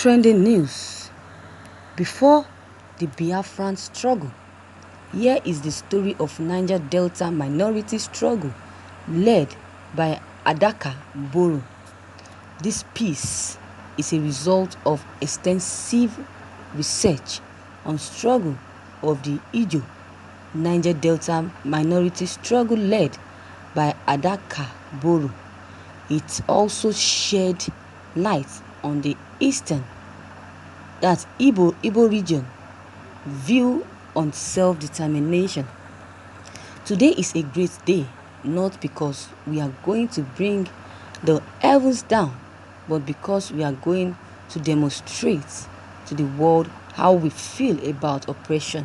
Trending news. Before the Biafran struggle, here is the story of Niger Delta minority struggle led by Adaka Boro. This piece is a result of extensive research on struggle of the Ijo Niger Delta minority struggle led by Adaka Boro. It also shed light on the eastern, that Igbo region, view on self-determination. Today is a great day, not because we are going to bring the heavens down, but because we are going to demonstrate to the world how we feel about oppression.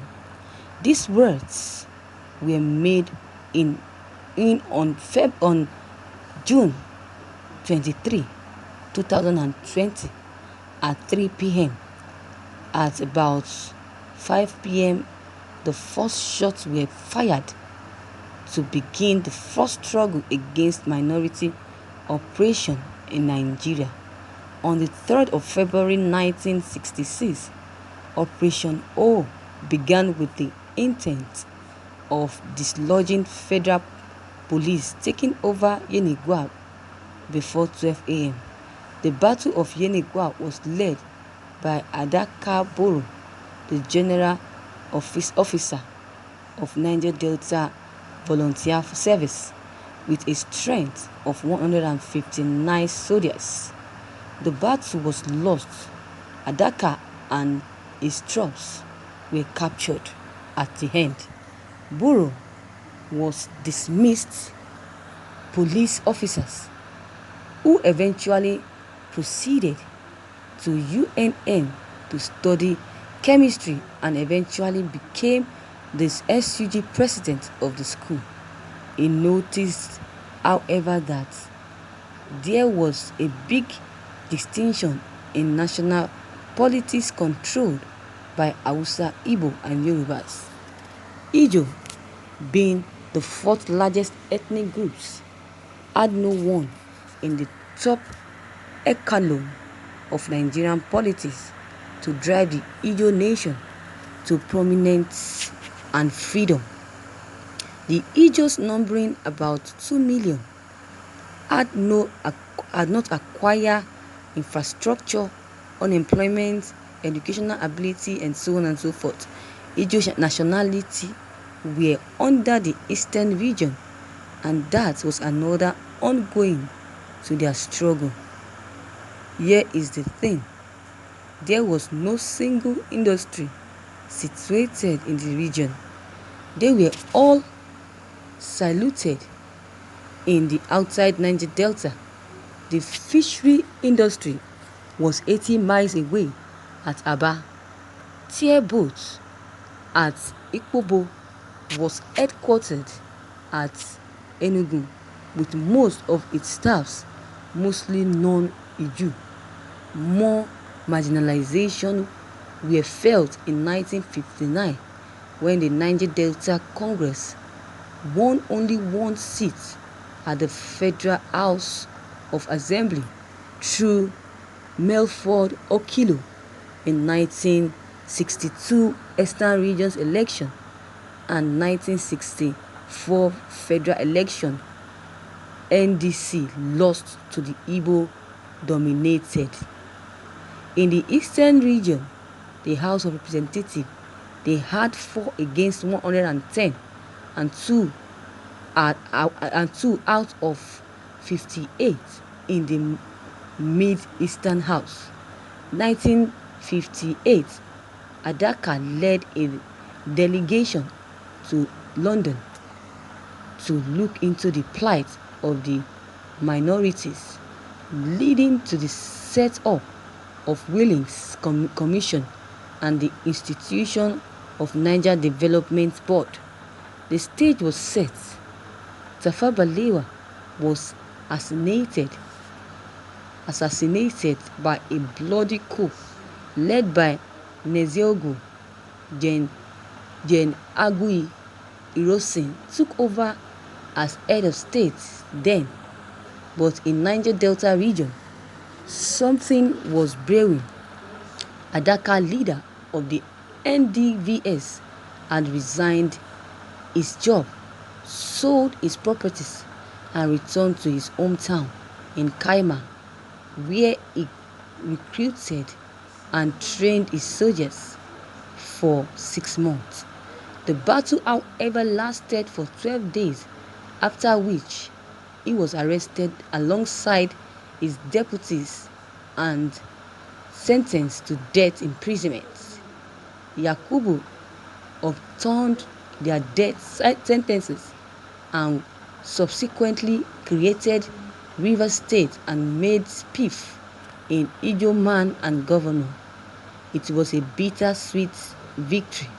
These words were made on June 23, 2020 at 3 p.m. At about 5 p.m., the first shots were fired to begin the first struggle against minority oppression in Nigeria. On the 3rd of February 1966, Operation O began with the intent of dislodging federal police taking over Yenigua before 12 a.m. The Battle of Yenigua was led by Adaka Boro, the General Officer of Niger Delta Volunteer Service, with a strength of 159 soldiers. The battle was lost. Adaka and his troops were captured at the end. Boro was dismissed police officers who eventually proceeded to UNN to study chemistry and eventually became the SUG president of the school. He noticed, however, that there was a big distinction in national politics controlled by Hausa, Igbo and Yorubas. Ijo, being the fourth largest ethnic groups, had no one in the top echelon of Nigerian politics to drive the Ijo nation to prominence and freedom. The Ijos, numbering about 2 million, had not acquired infrastructure, unemployment, educational ability, and so on and so forth. Ijo nationality were under the eastern region, and that was another ongoing to their struggle. Here is the thing: there was no single industry situated in the region. They were all siloed in the outside Niger Delta. The fishery industry was 80 miles away at Aba. Tier boats at Ikpobo was headquartered at Enugu, with most of its staffs mostly non-Iju. More marginalization were felt in 1959 when the Niger Delta Congress won only one seat at the Federal House of Assembly through Melford Okilo in 1962 Eastern Regions election and 1964 federal election. NDC lost to the Igbo dominated. In the Eastern region, the House of Representatives, they had 4 against 110 and 2 out of 58 in the Mid-Eastern House. 1958, Adaka led a delegation to London to look into the plight of the minorities, leading to the set-up of Willings Commission and the institution of Niger Development Board. The stage was set. Tafawa Balewa was assassinated by a bloody coup led by Neziogu. Gen Agui Irosin took over as head of state then, but in Niger Delta region, something was brewing. Adaka, leader of the NDVS, had resigned his job, sold his properties, and returned to his hometown in Kaima, where he recruited and trained his soldiers for 6 months. The battle, however, lasted for 12 days, after which he was arrested alongside his deputies and sentenced to death imprisonment. Yakubu overturned their death sentences and subsequently created Rivers State and made Spiff an Ijaw man and governor. It was a bittersweet victory.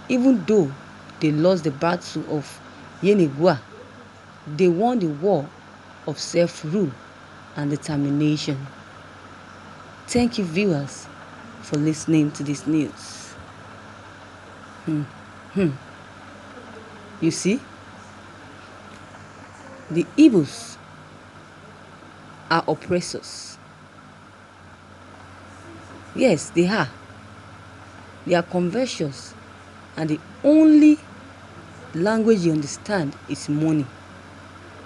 Even though they lost the battle of Yenigua, they won the war of self-rule and determination. Thank you, viewers, for listening to this news. You see, the Igbos are oppressors. Yes, they are. They are conversions, and the only language you understand is money.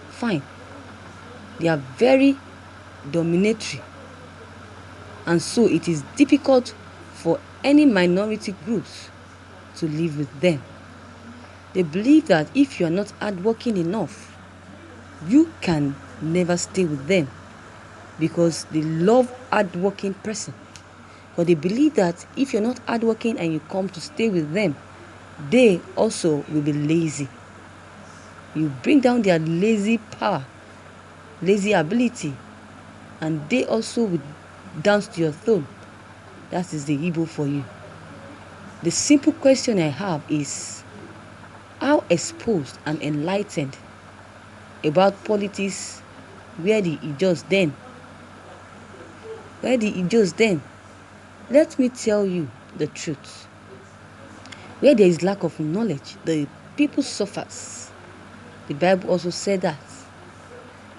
Fine. They are very dominatory, and so it is difficult for any minority groups to live with them. They believe that if you are not hardworking enough, you can never stay with them, because they love hardworking person. But they believe that if you're not hardworking and you come to stay with them, they also will be lazy. You bring down their lazy power, lazy ability, and they also will dance to your throne. That is the Igbo for you. The simple question I have is, how exposed and enlightened about politics were the Ijaws then? Where the Ijaws then? Let me tell you the truth. Where there is lack of knowledge, the people suffers. The Bible also said that.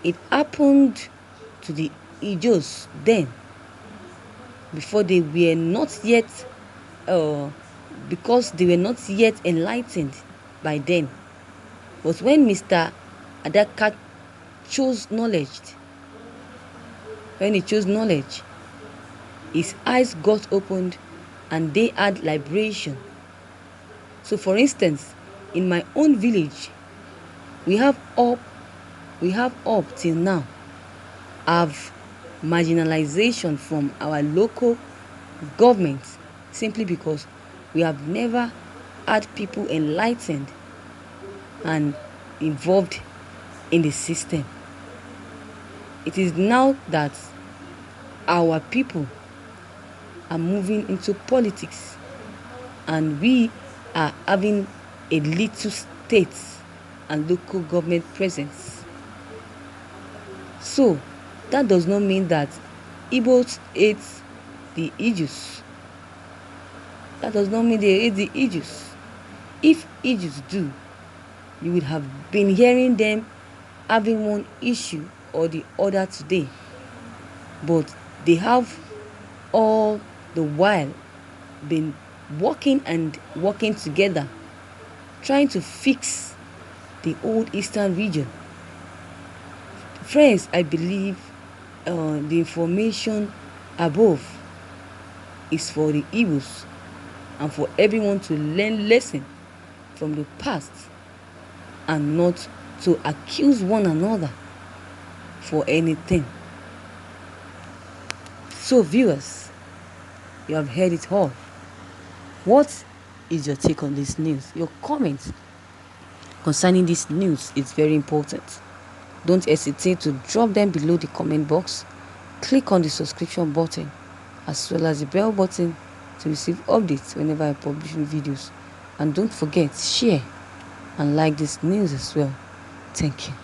It happened to the Ijaws then, before they were not yet, because they were not yet enlightened by then. But when Mr. Adaka chose knowledge, his eyes got opened and they had liberation. So for instance, in my own village, we have up till now have marginalization from our local government, simply because we have never had people enlightened and involved in the system. It is now that our people are moving into politics, and we are having a little state and local government presence. So that does not mean that Igbos hate the Ijaws. That does not mean they hate the Ijaws. If Ijaws do, you would have been hearing them having one issue or the other today. But they have all the while been working together, trying to fix the old eastern region. Friends, I believe the information above is for the Igbos and for everyone to learn lesson from the past and not to accuse one another for anything. So viewers, you have heard it all. What is your take on this news? Your comment concerning this news is very important. Don't hesitate to drop them below the comment box. Click on the subscription button as well as the bell button to receive updates whenever I publish new videos. And don't forget, share and like this news as well. Thank you.